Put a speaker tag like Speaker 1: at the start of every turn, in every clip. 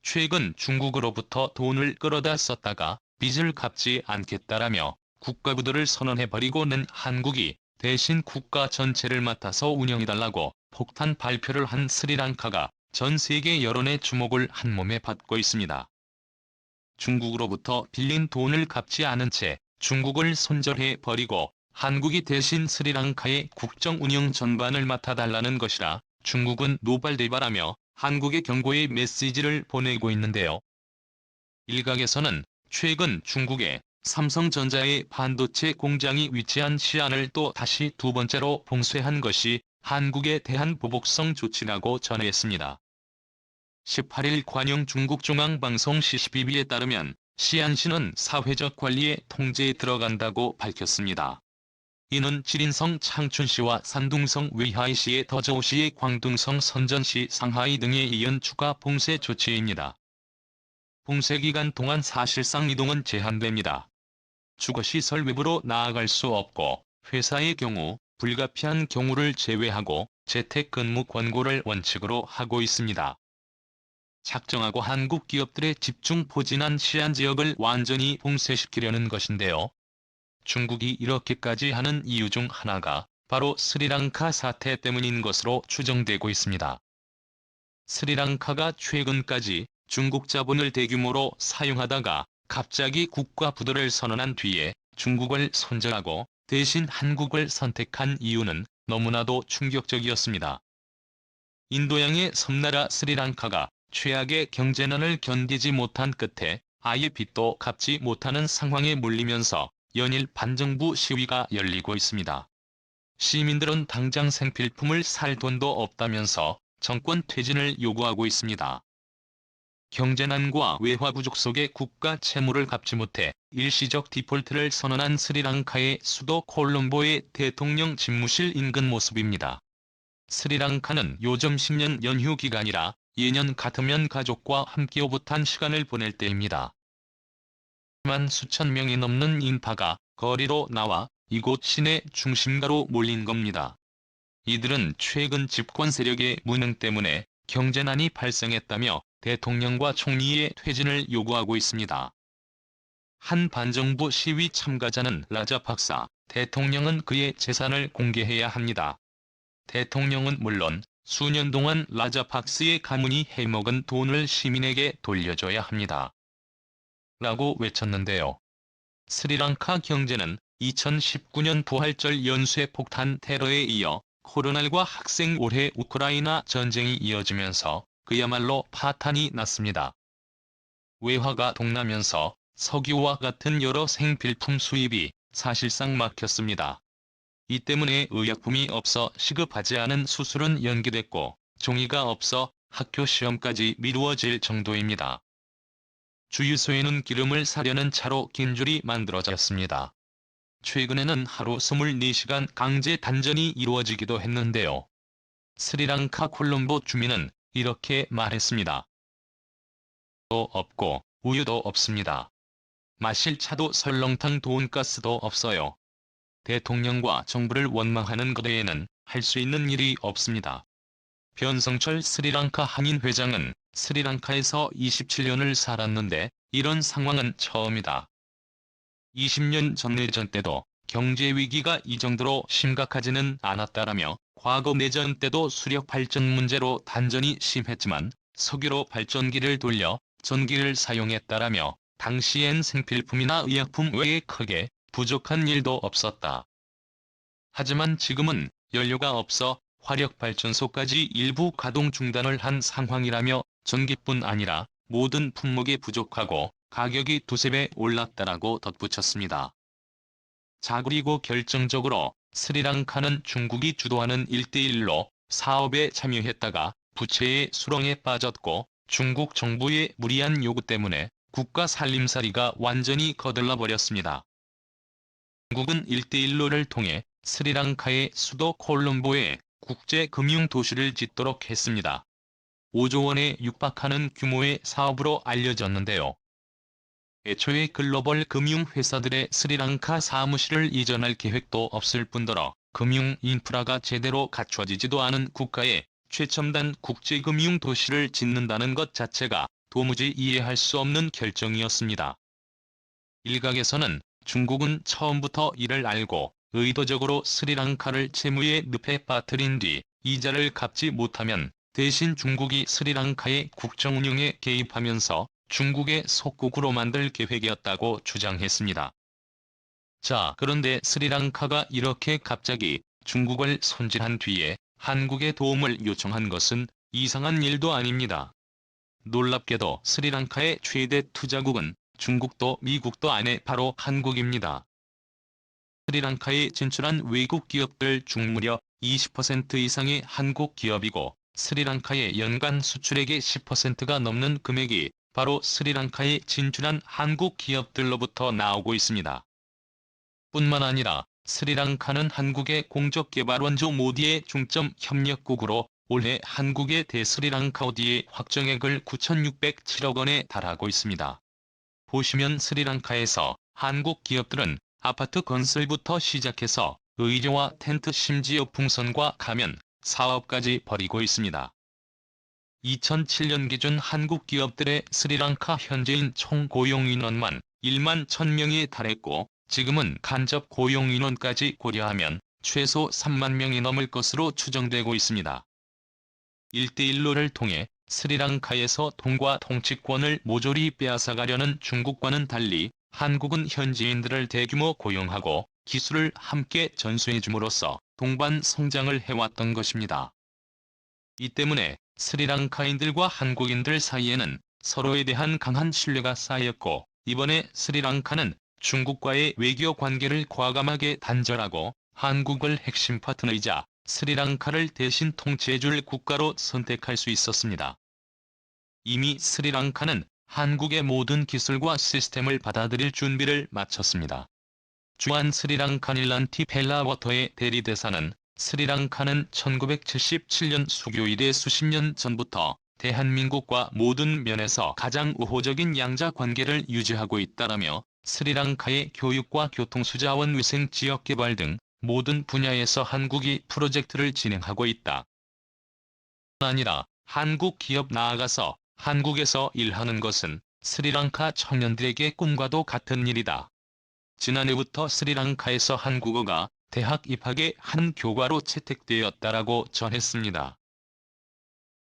Speaker 1: 최근 중국으로부터 돈을 끌어다 썼다가 빚을 갚지 않겠다라며 국가부도를 선언해버리고는 한국이 대신 국가 전체를 맡아서 운영해달라고 폭탄 발표를 한 스리랑카가 전 세계 여론의 주목을 한몸에 받고 있습니다. 중국으로부터 빌린 돈을 갚지 않은 채 중국을 손절해버리고 한국이 대신 스리랑카의 국정 운영 전반을 맡아달라는 것이라 중국은 노발대발하며 한국에 경고의 메시지를 보내고 있는데요. 일각에서는 최근 중국의 삼성전자의 반도체 공장이 위치한 시안을 또 다시 두 번째로 봉쇄한 것이 한국에 대한 보복성 조치라고 전했습니다. 18일 관영 중국중앙방송 CCTV에 따르면 시안시는 사회적 관리의 통제에 들어간다고 밝혔습니다. 이는 지린성 창춘시와 산둥성 웨이하이시의 더저우시의 광둥성 선전시 상하이 등에 이은 추가 봉쇄 조치입니다. 봉쇄 기간 동안 사실상 이동은 제한됩니다. 주거시설 외부로 나아갈 수 없고 회사의 경우 불가피한 경우를 제외하고 재택근무 권고를 원칙으로 하고 있습니다. 작정하고 한국 기업들의 집중 포진한 시안 지역을 완전히 봉쇄시키려는 것인데요. 중국이 이렇게까지 하는 이유 중 하나가 바로 스리랑카 사태 때문인 것으로 추정되고 있습니다. 스리랑카가 최근까지 중국 자본을 대규모로 사용하다가 갑자기 국가 부도를 선언한 뒤에 중국을 손절하고 대신 한국을 선택한 이유는 너무나도 충격적이었습니다. 인도양의 섬나라 스리랑카가 최악의 경제난을 견디지 못한 끝에 아예 빚도 갚지 못하는 상황에 몰리면서 연일 반정부 시위가 열리고 있습니다. 시민들은 당장 생필품을 살 돈도 없다면서 정권 퇴진을 요구하고 있습니다. 경제난과 외화 부족 속에 국가 채무를 갚지 못해 일시적 디폴트를 선언한 스리랑카의 수도 콜롬보의 대통령 집무실 인근 모습입니다. 스리랑카는 요즘 10년 연휴 기간이라 예년 같으면 가족과 함께 오붓한 시간을 보낼 때입니다. 하지만 수천 명이 넘는 인파가 거리로 나와 이곳 시내 중심가로 몰린 겁니다. 이들은 최근 집권 세력의 무능 때문에 경제난이 발생했다며 대통령과 총리의 퇴진을 요구하고 있습니다. 한 반정부 시위 참가자는 라자팍사, 대통령은 그의 재산을 공개해야 합니다. 대통령은 물론 수년 동안 라자팍스의 가문이 해먹은 돈을 시민에게 돌려줘야 합니다. 라고 외쳤는데요. 스리랑카 경제는 2019년 부활절 연쇄 폭탄 테러에 이어 코로나19와 학생 올해 우크라이나 전쟁이 이어지면서 그야말로 파탄이 났습니다. 외화가 동나면서 석유와 같은 여러 생필품 수입이 사실상 막혔습니다. 이 때문에 의약품이 없어 시급하지 않은 수술은 연기됐고 종이가 없어 학교 시험까지 미루어질 정도입니다. 주유소에는 기름을 사려는 차로 긴 줄이 만들어졌습니다. 최근에는 하루 24시간 강제 단전이 이루어지기도 했는데요. 스리랑카 콜롬보 주민은 이렇게 말했습니다. 도 없고 우유도 없습니다. 마실 차도 설렁탕 돈가스도 없어요. 대통령과 정부를 원망하는 것 외에는 할 수 있는 일이 없습니다. 변성철 스리랑카 한인 회장은 스리랑카에서 27년을 살았는데 이런 상황은 처음이다. 20년 전 내전 때도 경제 위기가 이 정도로 심각하지는 않았다라며 과거 내전 때도 수력 발전 문제로 단전이 심했지만 석유로 발전기를 돌려 전기를 사용했다라며 당시엔 생필품이나 의약품 외에 크게 부족한 일도 없었다. 하지만 지금은 연료가 없어 화력발전소까지 일부 가동 중단을 한 상황이라며 전기뿐 아니라 모든 품목이 부족하고 가격이 두세 배 올랐다라고 덧붙였습니다. 자, 그리고 결정적으로 스리랑카는 중국이 주도하는 1대1로 사업에 참여했다가 부채의 수렁에 빠졌고 중국 정부의 무리한 요구 때문에 국가 살림살이가 완전히 거들러 버렸습니다. 중국은 1대1로를 통해 스리랑카의 수도 콜롬보에 국제금융도시를 짓도록 했습니다. 5조 원에 육박하는 규모의 사업으로 알려졌는데요. 애초에 글로벌 금융회사들의 스리랑카 사무실을 이전할 계획도 없을 뿐더러 금융 인프라가 제대로 갖춰지지도 않은 국가에 최첨단 국제금융 도시를 짓는다는 것 자체가 도무지 이해할 수 없는 결정이었습니다. 일각에서는 중국은 처음부터 이를 알고 의도적으로 스리랑카를 채무의 늪에 빠뜨린 뒤 이자를 갚지 못하면 대신 중국이 스리랑카의 국정 운영에 개입하면서 중국의 속국으로 만들 계획이었다고 주장했습니다. 자, 그런데 스리랑카가 이렇게 갑자기 중국을 손질한 뒤에 한국의 도움을 요청한 것은 이상한 일도 아닙니다. 놀랍게도 스리랑카의 최대 투자국은 중국도 미국도 아닌 바로 한국입니다. 스리랑카에 진출한 외국 기업들 중 무려 20% 이상이 한국 기업이고 스리랑카의 연간 수출액의 10%가 넘는 금액이 바로 스리랑카에 진출한 한국 기업들로부터 나오고 있습니다. 뿐만 아니라 스리랑카는 한국의 공적개발 원조 모디의 중점 협력국으로 올해 한국의 대스리랑카 오디의 확정액을 9,607억 원에 달하고 있습니다. 보시면 스리랑카에서 한국 기업들은 아파트 건설부터 시작해서 의료와 텐트 심지어 풍선과 가면 사업까지 벌이고 있습니다. 2007년 기준 한국 기업들의 스리랑카 현지인 총 고용인원만 1만 1,000명에 달했고 지금은 간접 고용인원까지 고려하면 최소 3만 명이 넘을 것으로 추정되고 있습니다. 1대1로를 통해 스리랑카에서 통과 통치권을 모조리 빼앗아가려는 중국과는 달리 한국은 현지인들을 대규모 고용하고 기술을 함께 전수해줌으로써 동반 성장을 해왔던 것입니다. 이 때문에 스리랑카인들과 한국인들 사이에는 서로에 대한 강한 신뢰가 쌓였고 이번에 스리랑카는 중국과의 외교 관계를 과감하게 단절하고 한국을 핵심 파트너이자 스리랑카를 대신 통치해줄 국가로 선택할 수 있었습니다. 이미 스리랑카는 한국의 모든 기술과 시스템을 받아들일 준비를 마쳤습니다. 주한 스리랑카닐란티 펠라워터의 대리대사는 스리랑카는 1977년 수교 이래 수십 년 전부터 대한민국과 모든 면에서 가장 우호적인 양자 관계를 유지하고 있다라며 스리랑카의 교육과 교통수자원 위생 지역개발 등 모든 분야에서 한국이 프로젝트를 진행하고 있다. 아니라 한국 기업 나아가서 한국에서 일하는 것은 스리랑카 청년들에게 꿈과도 같은 일이다. 지난해부터 스리랑카에서 한국어가 대학 입학의 한 교과로 채택되었다라고 전했습니다.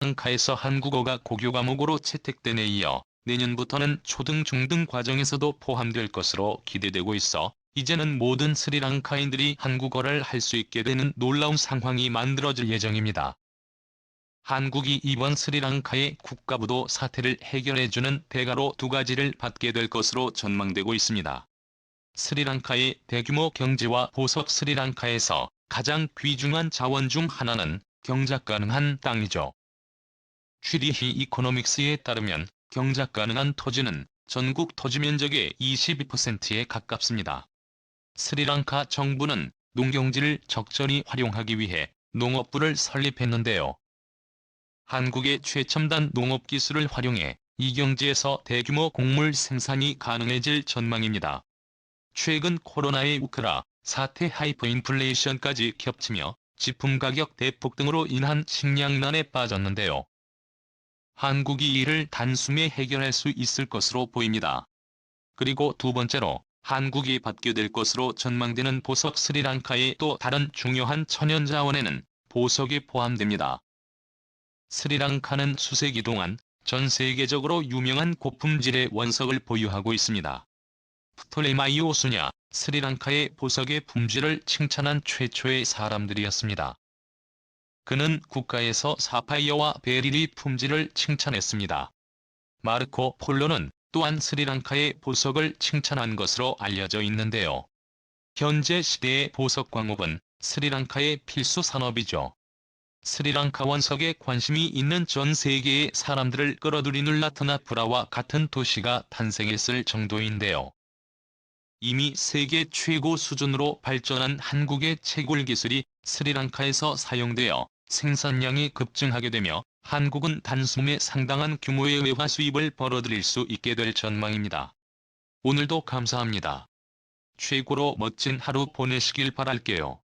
Speaker 1: 스리랑카에서 한국어가 고교 과목으로 채택됨에 이어 내년부터는 초등 중등 과정에서도 포함될 것으로 기대되고 있어 이제는 모든 스리랑카인들이 한국어를 할 수 있게 되는 놀라운 상황이 만들어질 예정입니다. 한국이 이번 스리랑카의 국가부도 사태를 해결해주는 대가로 2가지를 받게 될 것으로 전망되고 있습니다. 스리랑카의 대규모 경제와 보석 스리랑카에서 가장 귀중한 자원 중 하나는 경작 가능한 땅이죠. 취리히 이코노믹스에 따르면 경작 가능한 토지는 전국 토지 면적의 22%에 가깝습니다. 스리랑카 정부는 농경지를 적절히 활용하기 위해 농업부를 설립했는데요. 한국의 최첨단 농업기술을 활용해 이 경지에서 대규모 곡물 생산이 가능해질 전망입니다. 최근 코로나의 우크라 사태 하이퍼인플레이션까지 겹치며 식품 가격 대폭 등으로 인한 식량난에 빠졌는데요. 한국이 이를 단숨에 해결할 수 있을 것으로 보입니다. 그리고 두 번째로 한국이 받게 될 것으로 전망되는 보석 스리랑카의 또 다른 중요한 천연자원에는 보석이 포함됩니다. 스리랑카는 수세기 동안 전 세계적으로 유명한 고품질의 원석을 보유하고 있습니다. 프톨레마이오 수냐, 스리랑카의 보석의 품질을 칭찬한 최초의 사람들이었습니다. 그는 국가에서 사파이어와 베릴의 품질을 칭찬했습니다. 마르코 폴로는 또한 스리랑카의 보석을 칭찬한 것으로 알려져 있는데요. 현재 시대의 보석 광업은 스리랑카의 필수 산업이죠. 스리랑카 원석에 관심이 있는 전 세계의 사람들을 끌어들이는 라트나프라와 같은 도시가 탄생했을 정도인데요. 이미 세계 최고 수준으로 발전한 한국의 채굴 기술이 스리랑카에서 사용되어 생산량이 급증하게 되며 한국은 단숨에 상당한 규모의 외화 수입을 벌어들일 수 있게 될 전망입니다. 오늘도 감사합니다. 최고로 멋진 하루 보내시길 바랄게요.